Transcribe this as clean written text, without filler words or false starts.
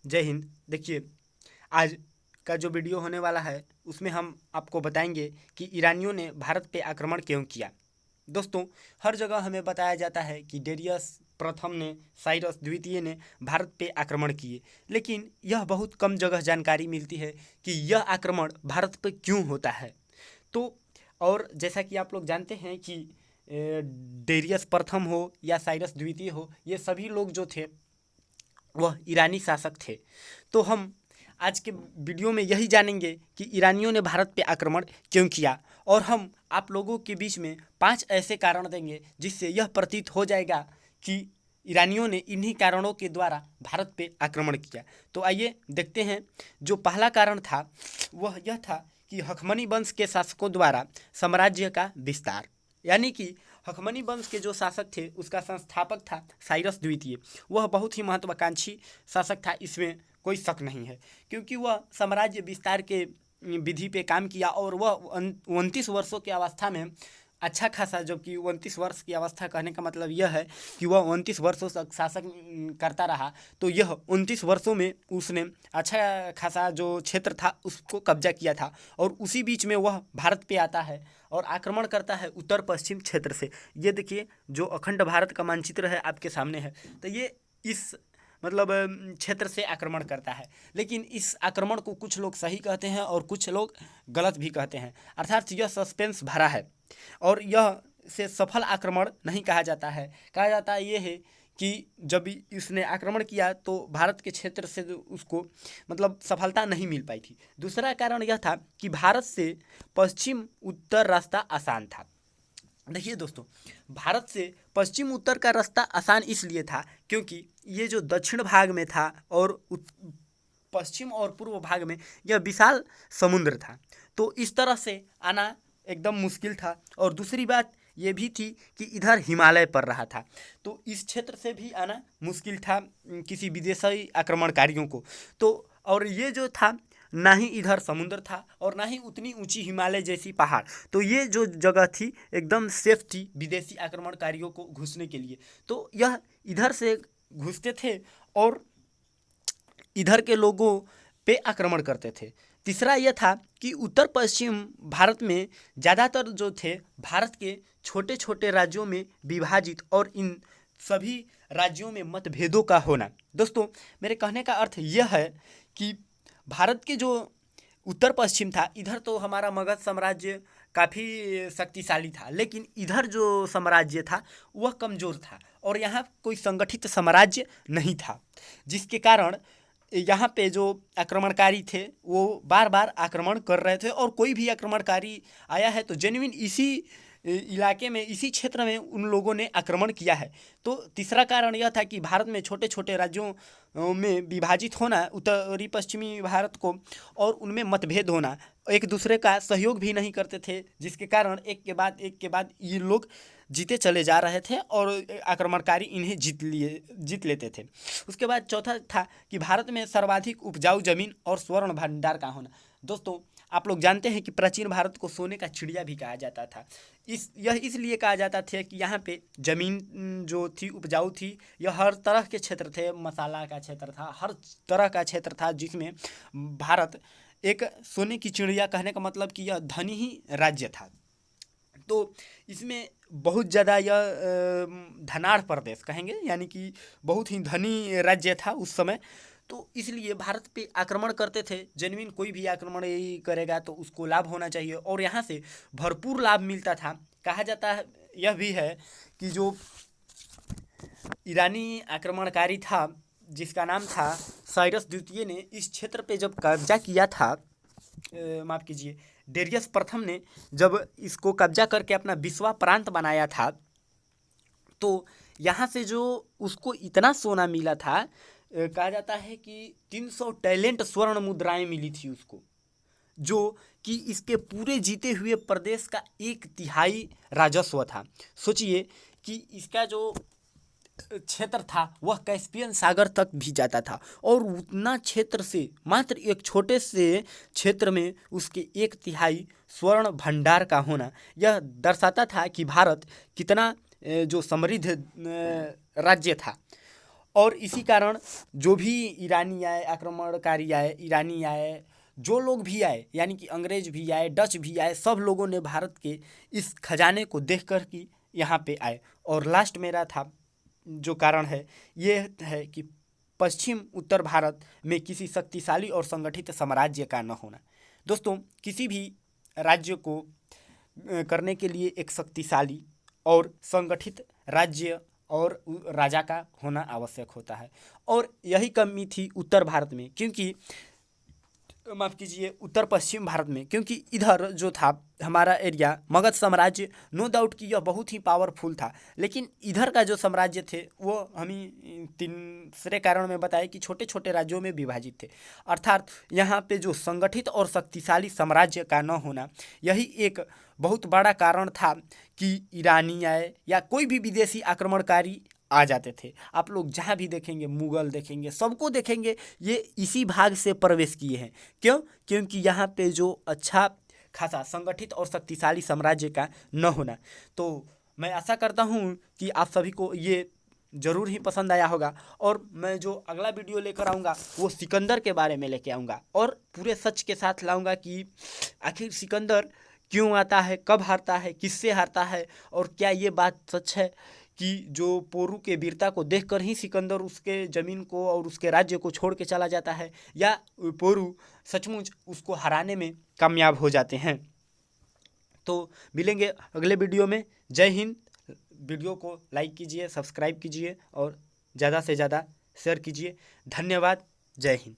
जय हिंद। देखिए, आज का जो वीडियो होने वाला है उसमें हम आपको बताएंगे कि ईरानियों ने भारत पे आक्रमण क्यों किया। दोस्तों, हर जगह हमें बताया जाता है कि डेरियस प्रथम ने, साइरस द्वितीय ने भारत पे आक्रमण किए, लेकिन यह बहुत कम जगह जानकारी मिलती है कि यह आक्रमण भारत पे क्यों होता है। तो और जैसा कि आप लोग जानते हैं कि डेरियस प्रथम हो या साइरस द्वितीय हो, ये सभी लोग जो थे वह ईरानी शासक थे। तो हम आज के वीडियो में यही जानेंगे कि ईरानियों ने भारत पे आक्रमण क्यों किया, और हम आप लोगों के बीच में 5 ऐसे कारण देंगे जिससे यह प्रतीत हो जाएगा कि ईरानियों ने इन्हीं कारणों के द्वारा भारत पे आक्रमण किया। तो आइए देखते हैं। जो पहला कारण था वह यह था कि हखमनी वंश के शासकों द्वारा साम्राज्य का विस्तार, यानी कि हखमनी वंश के जो शासक थे उसका संस्थापक था साइरस द्वितीय। वह बहुत ही महत्वाकांक्षी शासक था, इसमें कोई शक नहीं है, क्योंकि वह साम्राज्य विस्तार के विधि पे काम किया और वह 29 वर्षों की अवस्था में अच्छा खासा, जबकि 29 वर्ष की अवस्था कहने का मतलब यह है कि वह 29 वर्षों तक शासन करता रहा। तो यह 29 वर्षों में उसने अच्छा खासा जो क्षेत्र था उसको कब्जा किया था, और उसी बीच में वह भारत पे आता है और आक्रमण करता है उत्तर पश्चिम क्षेत्र से। ये देखिए, जो अखंड भारत का मानचित्र है आपके सामने है, तो ये इस मतलब क्षेत्र से आक्रमण करता है। लेकिन इस आक्रमण को कुछ लोग सही कहते हैं और कुछ लोग गलत भी कहते हैं, अर्थात यह सस्पेंस भरा है और यह से सफल आक्रमण नहीं कहा जाता है। कहा जाता है ये है कि जब इसने आक्रमण किया तो भारत के क्षेत्र से उसको मतलब सफलता नहीं मिल पाई थी। दूसरा कारण यह था कि भारत से पश्चिम उत्तर रास्ता आसान था। देखिए दोस्तों, भारत से पश्चिम उत्तर का रास्ता आसान इसलिए था क्योंकि ये जो दक्षिण भाग में था और पश्चिम और पूर्व भाग में यह विशाल समुद्र था, तो इस तरह से आना एकदम मुश्किल था। और दूसरी बात ये भी थी कि इधर हिमालय पड़ रहा था, तो इस क्षेत्र से भी आना मुश्किल था किसी विदेशी आक्रमणकारियों को। तो और ये जो था, ना ही इधर समुद्र था और ना ही उतनी ऊंची हिमालय जैसी पहाड़, तो ये जो जगह थी एकदम सेफ थी विदेशी आक्रमणकारियों को घुसने के लिए। तो यह इधर से घुसते थे और इधर के लोगों पे आक्रमण करते थे। तीसरा यह था कि उत्तर पश्चिम भारत में ज़्यादातर जो थे भारत के छोटे छोटे राज्यों में विभाजित, और इन सभी राज्यों में मतभेदों का होना। दोस्तों, मेरे कहने का अर्थ यह है कि भारत के जो उत्तर पश्चिम था, इधर तो हमारा मगध साम्राज्य काफ़ी शक्तिशाली था, लेकिन इधर जो साम्राज्य था वह कमज़ोर था और यहाँ कोई संगठित साम्राज्य नहीं था, जिसके कारण यहाँ पे जो आक्रमणकारी थे वो बार बार आक्रमण कर रहे थे, और कोई भी आक्रमणकारी आया है तो जेन्युइन इसी इलाके में, इसी क्षेत्र में उन लोगों ने आक्रमण किया है। तो तीसरा कारण यह था कि भारत में छोटे छोटे राज्यों में विभाजित होना, उत्तरी पश्चिमी भारत को, और उनमें मतभेद होना, एक दूसरे का सहयोग भी नहीं करते थे, जिसके कारण एक के बाद ये लोग जीते चले जा रहे थे और आक्रमणकारी इन्हें जीत लेते थे। उसके बाद चौथा था कि भारत में सर्वाधिक उपजाऊ जमीन और स्वर्ण भंडार का होना। दोस्तों, आप लोग जानते हैं कि प्राचीन भारत को सोने का चिड़िया भी कहा जाता था। यह इसलिए कहा जाता था कि यहाँ पे ज़मीन जो थी उपजाऊ थी, यह हर तरह के क्षेत्र थे, मसाला का क्षेत्र था, हर तरह का क्षेत्र था, जिसमें भारत एक सोने की चिड़िया, कहने का मतलब कि यह धनी ही राज्य था। तो इसमें बहुत ज़्यादा यह धनाढ़ प्रदेश कहेंगे, यानी कि बहुत ही धनी राज्य था उस समय। तो इसलिए भारत पे आक्रमण करते थे। जेन्युइन कोई भी आक्रमण यही करेगा तो उसको लाभ होना चाहिए, और यहाँ से भरपूर लाभ मिलता था। कहा जाता है यह भी है कि जो ईरानी आक्रमणकारी था जिसका नाम था साइरस द्वितीय ने इस क्षेत्र पे जब कब्जा किया था, माफ़ कीजिए, डेरियस प्रथम ने जब इसको कब्जा करके अपना विश्वा प्रांत बनाया था, तो यहाँ से जो उसको इतना सोना मिला था, कहा जाता है कि 300 टैलेंट स्वर्ण मुद्राएं मिली थी उसको, जो कि इसके पूरे जीते हुए प्रदेश का 1/3 राजस्व था। सोचिए कि इसका जो क्षेत्र था वह कैस्पियन सागर तक भी जाता था, और उतना क्षेत्र से मात्र एक छोटे से क्षेत्र में उसके 1/3 स्वर्ण भंडार का होना यह दर्शाता था कि भारत कितना जो समृद्ध राज्य था। और इसी कारण जो भी ईरानी आए, आक्रमणकारी आए, ईरानी आए, जो लोग भी आए, यानी कि अंग्रेज भी आए, डच भी आए, सब लोगों ने भारत के इस खजाने को देख कर कि यहाँ पे आए। और लास्ट मेरा था जो कारण है ये है कि पश्चिम उत्तर भारत में किसी शक्तिशाली और संगठित साम्राज्य का न होना। दोस्तों, किसी भी राज्य को करने के लिए एक शक्तिशाली और संगठित राज्य और राजा का होना आवश्यक होता है। और यही कमी थी उत्तर भारत में, क्योंकि माफ़ कीजिए उत्तर पश्चिम भारत में, क्योंकि इधर जो था हमारा एरिया मगध साम्राज्य, नो डाउट कि यह बहुत ही पावरफुल था, लेकिन इधर का जो साम्राज्य थे वो हम तीसरे कारण में बताए कि छोटे छोटे राज्यों में विभाजित थे। अर्थात यहाँ पे जो संगठित और शक्तिशाली साम्राज्य का न होना, यही एक बहुत बड़ा कारण था कि ईरानी आए या कोई भी विदेशी आक्रमणकारी आ जाते थे। आप लोग जहाँ भी देखेंगे, मुगल देखेंगे, सबको देखेंगे, ये इसी भाग से प्रवेश किए हैं। क्यों? क्योंकि यहाँ पे जो अच्छा खासा संगठित और शक्तिशाली साम्राज्य का न होना। तो मैं आशा करता हूँ कि आप सभी को ये ज़रूर ही पसंद आया होगा, और मैं जो अगला वीडियो लेकर आऊँगा वो सिकंदर के बारे में लेके आऊँगा, और पूरे सच के साथ लाऊँगा कि आखिर सिकंदर क्यों आता है, कब हारता है, किससे हारता है, और क्या ये बात सच है कि जो पोरू के वीरता को देखकर ही सिकंदर उसके ज़मीन को और उसके राज्य को छोड़ के चला जाता है, या पोरू सचमुच उसको हराने में कामयाब हो जाते हैं। तो मिलेंगे अगले वीडियो में। जय हिंद। वीडियो को लाइक कीजिए, सब्सक्राइब कीजिए और ज़्यादा से ज़्यादा शेयर कीजिए। धन्यवाद। जय हिंद।